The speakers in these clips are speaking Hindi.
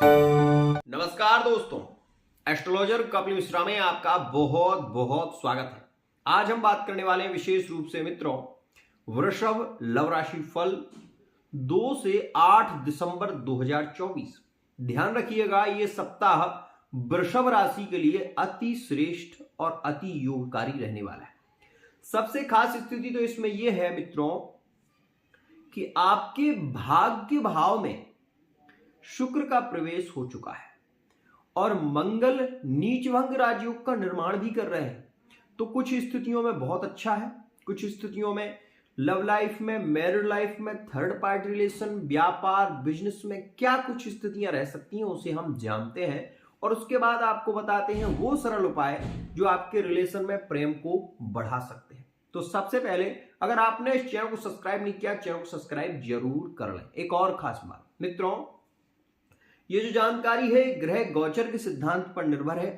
नमस्कार दोस्तों, एस्ट्रोलॉजर कपिल मिश्रा में आपका बहुत बहुत स्वागत है। आज हम बात करने वाले हैं विशेष रूप से मित्रों वृषभ लव राशि फल 2 से 8 दिसंबर 2024। ध्यान रखिएगा, ये सप्ताह वृषभ राशि के लिए अति श्रेष्ठ और अति योगकारी रहने वाला है। सबसे खास स्थिति तो इसमें यह है मित्रों कि आपके भाग्य भाव में शुक्र का प्रवेश हो चुका है और मंगल नीचभंग राजयोग का निर्माण भी कर रहे हैं। तो कुछ स्थितियों में बहुत अच्छा है, कुछ स्थितियों में लव लाइफ में, मैरिड लाइफ में, थर्ड पार्टी रिलेशन, व्यापार, बिजनेस में क्या कुछ स्थितियां रह सकती हैं उसे हम जानते हैं और उसके बाद आपको बताते हैं वो सरल उपाय जो आपके रिलेशन में प्रेम को बढ़ा सकते हैं। तो सबसे पहले अगर आपने इस चैनल को सब्सक्राइब नहीं किया, चैनल को सब्सक्राइब जरूर कर लें। एक और खास बात मित्रों, ये जो जानकारी है ग्रह गोचर के सिद्धांत पर निर्भर है।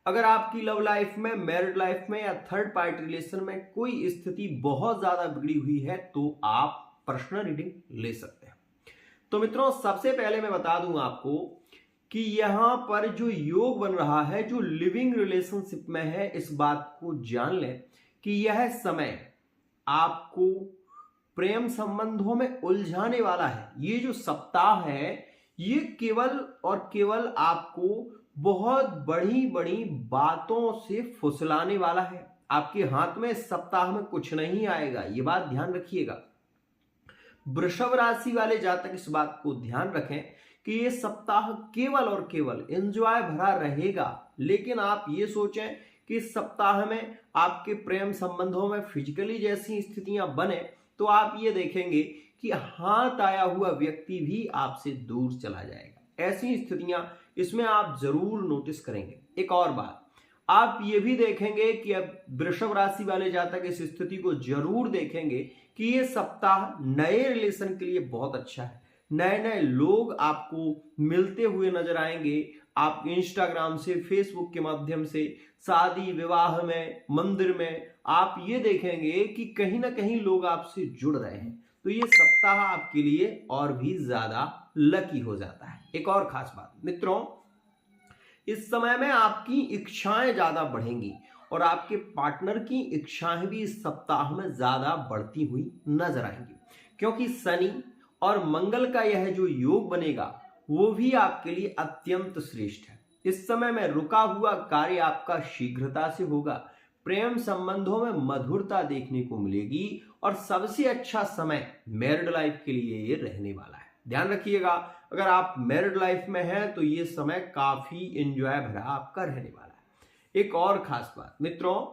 अगर आपकी लव लाइफ में, मैरिड लाइफ में या थर्ड पार्टी रिलेशन में कोई स्थिति बहुत ज्यादा बिगड़ी हुई है तो आप पर्सनल रीडिंग ले सकते हैं। तो मित्रों सबसे पहले मैं बता दूं आपको कि यहां पर जो योग बन रहा है, जो लिविंग रिलेशनशिप में है, इस बात को जान लें कि यह समय आपको प्रेम संबंधों में उलझाने वाला है। ये जो सप्ताह है ये केवल और केवल आपको बहुत बड़ी बड़ी बातों से फुसलाने वाला है। आपके हाथ में इस सप्ताह में कुछ नहीं आएगा, ये बात ध्यान रखिएगा। वृषभ राशि वाले जातक इस बात को ध्यान रखें कि ये सप्ताह केवल और केवल एंजॉय भरा रहेगा, लेकिन आप ये सोचें कि इस सप्ताह में आपके प्रेम संबंधों में फिजिकली जैसी स्थितियां बने तो आप ये देखेंगे कि हाथ आया हुआ व्यक्ति भी आपसे दूर चला जाएगा। ऐसी स्थितियां इसमें आप जरूर नोटिस करेंगे। एक और बात आप ये भी देखेंगे कि अब वृषभ राशि वाले जातक इस स्थिति को जरूर देखेंगे कि ये सप्ताह नए रिलेशन के लिए बहुत अच्छा है। नए नए लोग आपको मिलते हुए नजर आएंगे। आप इंस्टाग्राम से, फेसबुक के माध्यम से, शादी विवाह में, मंदिर में आप ये देखेंगे कि कहीं ना कहीं लोग आपसे जुड़ रहे हैं। तो ये सप्ताह आपके लिए और भी ज्यादा लकी हो जाता है। एक और खास बात मित्रों, इस समय में आपकी इच्छाएं ज्यादा बढ़ेंगी और आपके पार्टनर की इच्छाएं भी इस सप्ताह में ज्यादा बढ़ती हुई नजर आएंगी, क्योंकि शनि और मंगल का यह जो योग बनेगा वो भी आपके लिए अत्यंत श्रेष्ठ है। इस समय में रुका हुआ कार्य आपका शीघ्रता से होगा। प्रेम संबंधों में मधुरता देखने को मिलेगी और सबसे अच्छा समय मैरिड लाइफ के लिए ये रहने वाला है। ध्यान रखिएगा, अगर आप मैरिड लाइफ में हैं तो ये समय काफी एंजॉय भरा आपका रहने वाला है। एक और खास बात मित्रों,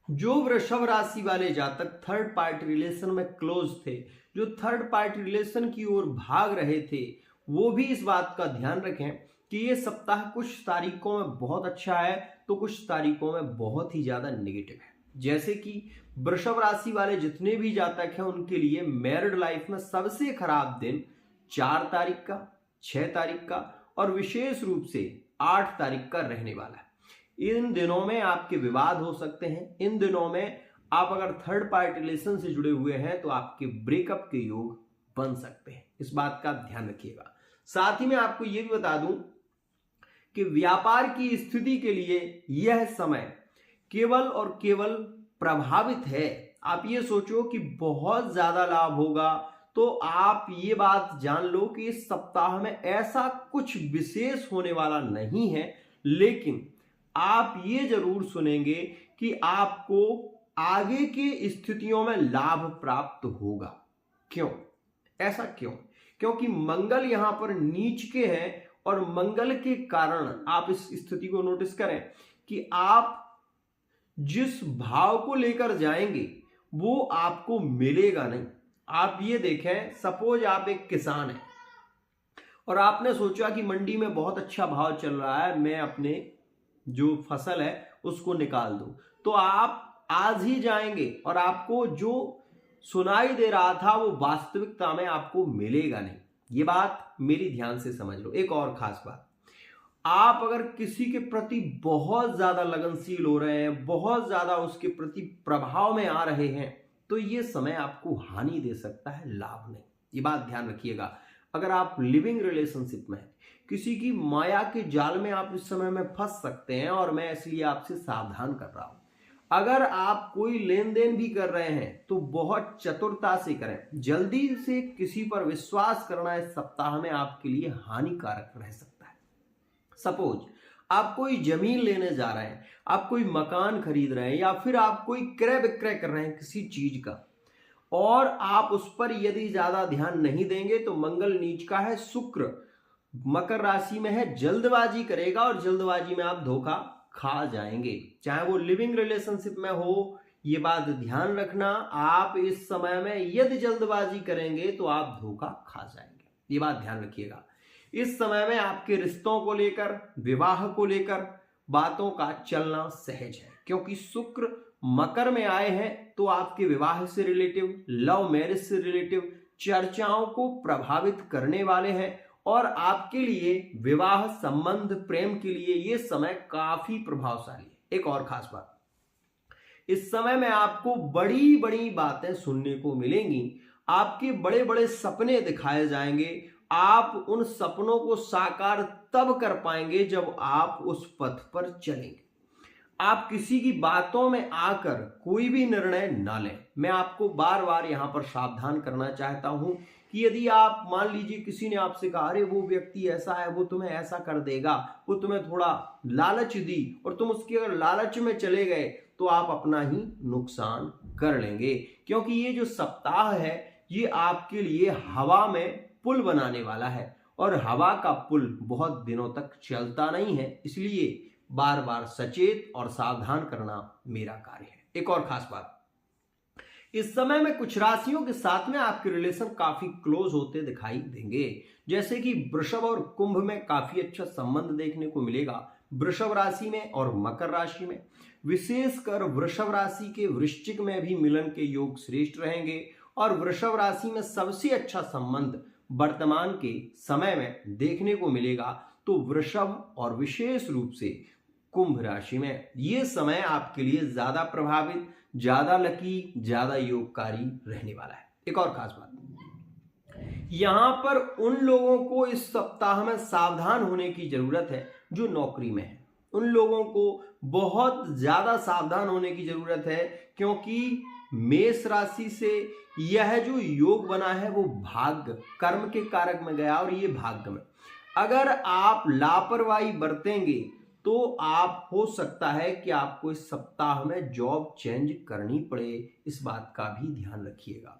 जो वृषभ राशि वाले जातक थर्ड पार्टी रिलेशन में क्लोज थे, जो थर्ड पार्टी रिलेशन की ओर भाग रहे थे, वो भी इस बात का ध्यान रखें कि ये सप्ताह कुछ तारीखों में बहुत अच्छा है तो कुछ तारीखों में बहुत ही ज्यादा नेगेटिव है। जैसे कि वृषभ राशि वाले जितने भी जातक हैं उनके लिए मैरिड लाइफ में सबसे खराब दिन 4 तारीख का, 6 तारीख का और विशेष रूप से 8 तारीख का रहने वाला है। इन दिनों में आपके विवाद हो सकते हैं। इन दिनों में आप अगर थर्ड पार्टी रिलेशन से जुड़े हुए हैं तो आपके ब्रेकअप के योग बन सकते हैं। इस बात का ध्यान रखिएगा। साथ ही मैं आपको यह भी बता दूं कि व्यापार की स्थिति के लिए यह समय केवल और केवल प्रभावित है। आप ये सोचो कि बहुत ज्यादा लाभ होगा तो आप ये बात जान लो कि इस सप्ताह में ऐसा कुछ विशेष होने वाला नहीं है, लेकिन आप ये जरूर सुनेंगे कि आपको आगे की स्थितियों में लाभ प्राप्त होगा। क्यों? ऐसा क्यों? क्योंकि मंगल यहां पर नीच के हैं और मंगल के कारण आप इस स्थिति को नोटिस करें कि आप जिस भाव को लेकर जाएंगे वो आपको मिलेगा नहीं। आप ये देखें, सपोज आप एक किसान हैं और आपने सोचा कि मंडी में बहुत अच्छा भाव चल रहा है, मैं अपने जो फसल है उसको निकाल दूं, तो आप आज ही जाएंगे और आपको जो सुनाई दे रहा था वो वास्तविकता में आपको मिलेगा नहीं। ये बात मेरी ध्यान से समझ लो। एक और खास बात, आप अगर किसी के प्रति बहुत ज्यादा लगनशील हो रहे हैं, बहुत ज्यादा उसके प्रति प्रभाव में आ रहे हैं, तो ये समय आपको हानि दे सकता है, लाभ नहीं। ये बात ध्यान रखिएगा। अगर आप लिविंग रिलेशनशिप में हैं, किसी की माया के जाल में आप इस समय में फंस सकते हैं और मैं इसलिए आपसे सावधान कर रहा हूं। अगर आप कोई लेन देन भी कर रहे हैं तो बहुत चतुरता से करें। जल्दी से किसी पर विश्वास करना इस सप्ताह में आपके लिए हानिकारक रह सकता है। सपोज आप कोई जमीन लेने जा रहे हैं, आप कोई मकान खरीद रहे हैं या फिर आप कोई क्रय विक्रय कर रहे हैं किसी चीज का, और आप उस पर यदि ज्यादा ध्यान नहीं देंगे तो मंगल नीच का है, शुक्र मकर राशि में है, जल्दबाजी करेगा और जल्दबाजी में आप धोखा खा जाएंगे। चाहे वो लिविंग रिलेशनशिप में हो, ये बात ध्यान रखना, आप इस समय में यदि जल्दबाजी करेंगे तो आप धोखा खा जाएंगे, ये बात ध्यान रखिएगा। इस समय में आपके रिश्तों को लेकर, विवाह को लेकर बातों का चलना सहज है, क्योंकि शुक्र मकर में आए हैं तो आपके विवाह से रिलेटिव, लव मैरिज से रिलेटिव चर्चाओं को प्रभावित करने वाले हैं और आपके लिए विवाह संबंध, प्रेम के लिए ये समय काफी प्रभावशाली है। एक और खास बात, इस समय में आपको बड़ी बड़ी बातें सुनने को मिलेंगी, आपके बड़े बड़े सपने दिखाए जाएंगे। आप उन सपनों को साकार तब कर पाएंगे जब आप उस पथ पर चलेंगे। आप किसी की बातों में आकर कोई भी निर्णय ना लें। मैं आपको बार बार यहां पर सावधान करना चाहता हूं कि यदि आप मान लीजिए किसी ने आपसे कहा अरे वो व्यक्ति ऐसा है, वो तुम्हें ऐसा कर देगा, वो तुम्हें थोड़ा लालच दी और तुम उसके अगर लालच में चले गए तो आप अपना ही नुकसान कर लेंगे, क्योंकि ये जो सप्ताह है ये आपके लिए हवा में पुल बनाने वाला है और हवा का पुल बहुत दिनों तक चलता नहीं है, इसलिए बार बार सचेत और सावधान करना मेरा कार्य है। एक और खास बात, इस समय में कुछ राशियों के साथ में आपके रिलेशन काफी क्लोज होते दिखाई देंगे, जैसे कि वृषभ और कुंभ में काफी अच्छा संबंध देखने को मिलेगा। वृषभ राशि में और मकर राशि में, विशेषकर वृषभ राशि के वृश्चिक में भी मिलन के योग श्रेष्ठ रहेंगे और वृषभ राशि में सबसे अच्छा संबंध वर्तमान के समय में देखने को मिलेगा। तो वृषभ और विशेष रूप से कुंभ राशि में ये समय आपके लिए ज्यादा प्रभावित, ज्यादा लकी, ज्यादा योगकारी रहने वाला है। एक और खास बात, यहां पर उन लोगों को इस सप्ताह में सावधान होने की जरूरत है जो नौकरी में है। उन लोगों को बहुत ज्यादा सावधान होने की जरूरत है, क्योंकि मेष राशि से यह जो योग बना है वो भाग्य कर्म के कारक में गया और ये भाग्य में अगर आप लापरवाही बरतेंगे तो आप हो सकता है कि आपको इस सप्ताह में जॉब चेंज करनी पड़े। इस बात का भी ध्यान रखिएगा।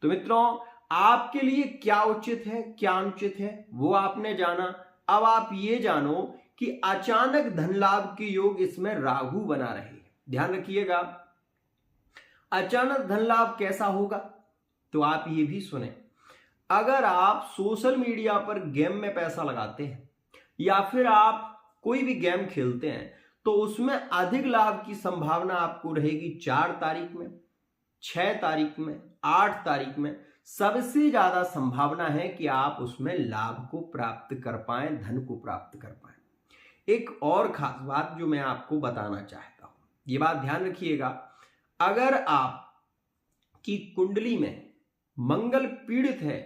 तो मित्रों, आपके लिए क्या उचित है क्या अनुचित है वो आपने जाना। अब आप ये जानो कि अचानक धन लाभ के योग इसमें राहु बना रहे हैं। ध्यान रखिएगा, अचानक धन लाभ कैसा होगा तो आप ये भी सुने। अगर आप सोशल मीडिया पर गेम में पैसा लगाते हैं या फिर आप कोई भी गेम खेलते हैं तो उसमें अधिक लाभ की संभावना आपको रहेगी 4 तारीख में, 6 तारीख में, 8 तारीख में। सबसे ज्यादा संभावना है कि आप उसमें लाभ को प्राप्त कर पाएं, धन को प्राप्त कर पाएं। एक और खास बात जो मैं आपको बताना चाहता हूं, ये बात ध्यान रखिएगा, अगर आप की कुंडली में मंगल पीड़ित है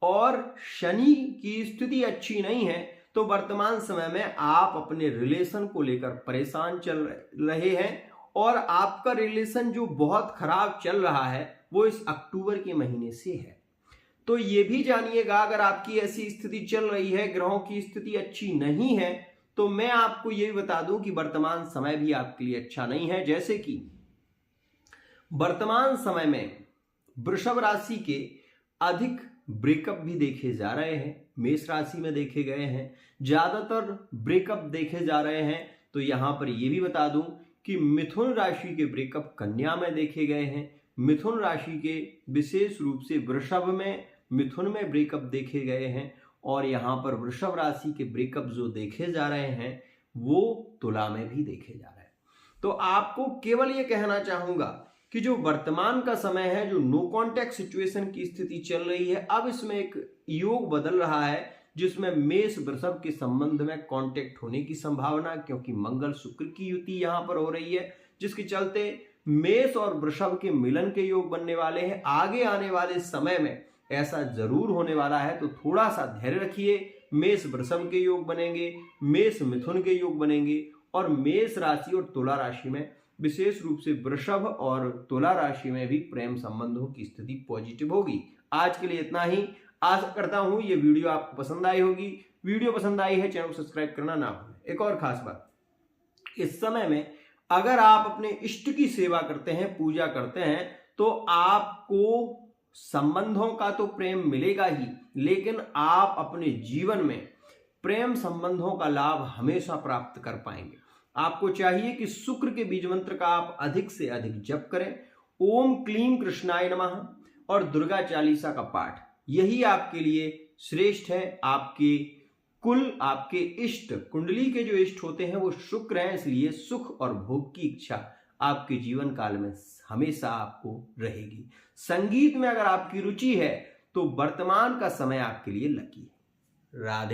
और शनि की स्थिति अच्छी नहीं है तो वर्तमान समय में आप अपने रिलेशन को लेकर परेशान चल रहे हैं और आपका रिलेशन जो बहुत खराब चल रहा है वो इस अक्टूबर के महीने से है। तो ये भी जानिएगा, अगर आपकी ऐसी स्थिति चल रही है, ग्रहों की स्थिति अच्छी नहीं है, तो मैं आपको ये बता दूं कि वर्तमान समय भी आपके लिए अच्छा नहीं है। जैसे कि वर्तमान समय में वृषभ राशि के अधिक ब्रेकअप भी देखे जा रहे हैं, मेष राशि में देखे गए हैं, ज्यादातर ब्रेकअप देखे जा रहे हैं। तो यहां पर यह भी बता दूं कि मिथुन राशि के ब्रेकअप कन्या में देखे गए हैं, मिथुन राशि के विशेष रूप से वृषभ में, मिथुन में ब्रेकअप देखे गए हैं और यहां पर वृषभ राशि के ब्रेकअप जो देखे जा रहे हैं वो तुला में भी देखे जा रहे हैं। तो आपको केवल ये कहना चाहूंगा कि जो वर्तमान का समय है, जो नो कॉन्टैक्ट सिचुएशन की स्थिति चल रही है, अब इसमें एक योग बदल रहा है जिसमें मेष वृषभ के संबंध में कांटेक्ट होने की संभावना, क्योंकि मंगल शुक्र की युति यहां पर हो रही है, जिसके चलते मेष और वृषभ के मिलन के योग बनने वाले हैं। आगे आने वाले समय में ऐसा जरूर होने वाला है, तो थोड़ा सा धैर्य रखिए। मेष वृषभ के योग बनेंगे, मेष मिथुन के योग बनेंगे और मेष राशि और तुला राशि में, विशेष रूप से वृषभ और तुला राशि में भी प्रेम संबंधों की स्थिति पॉजिटिव होगी। आज के लिए इतना ही। आशा करता हूं ये वीडियो आपको पसंद आई होगी। वीडियो पसंद आई है, चैनल को सब्सक्राइब करना ना भूलें। एक और खास बात, इस समय में अगर आप अपने इष्ट की सेवा करते हैं, पूजा करते हैं, तो आपको संबंधों का तो प्रेम मिलेगा ही, लेकिन आप अपने जीवन में प्रेम संबंधों का लाभ हमेशा प्राप्त कर पाएंगे। आपको चाहिए कि शुक्र के बीज मंत्र का आप अधिक से अधिक जप करें, ओम क्लीम कृष्णाय नमः और दुर्गा चालीसा का पाठ, यही आपके लिए श्रेष्ठ है। आपके कुल, आपके इष्ट, कुंडली के जो इष्ट होते हैं वो शुक्र हैं, इसलिए सुख और भोग की इच्छा आपके जीवन काल में हमेशा आपको रहेगी। संगीत में अगर आपकी रुचि है तो वर्तमान का समय आपके लिए लकी है। राधे।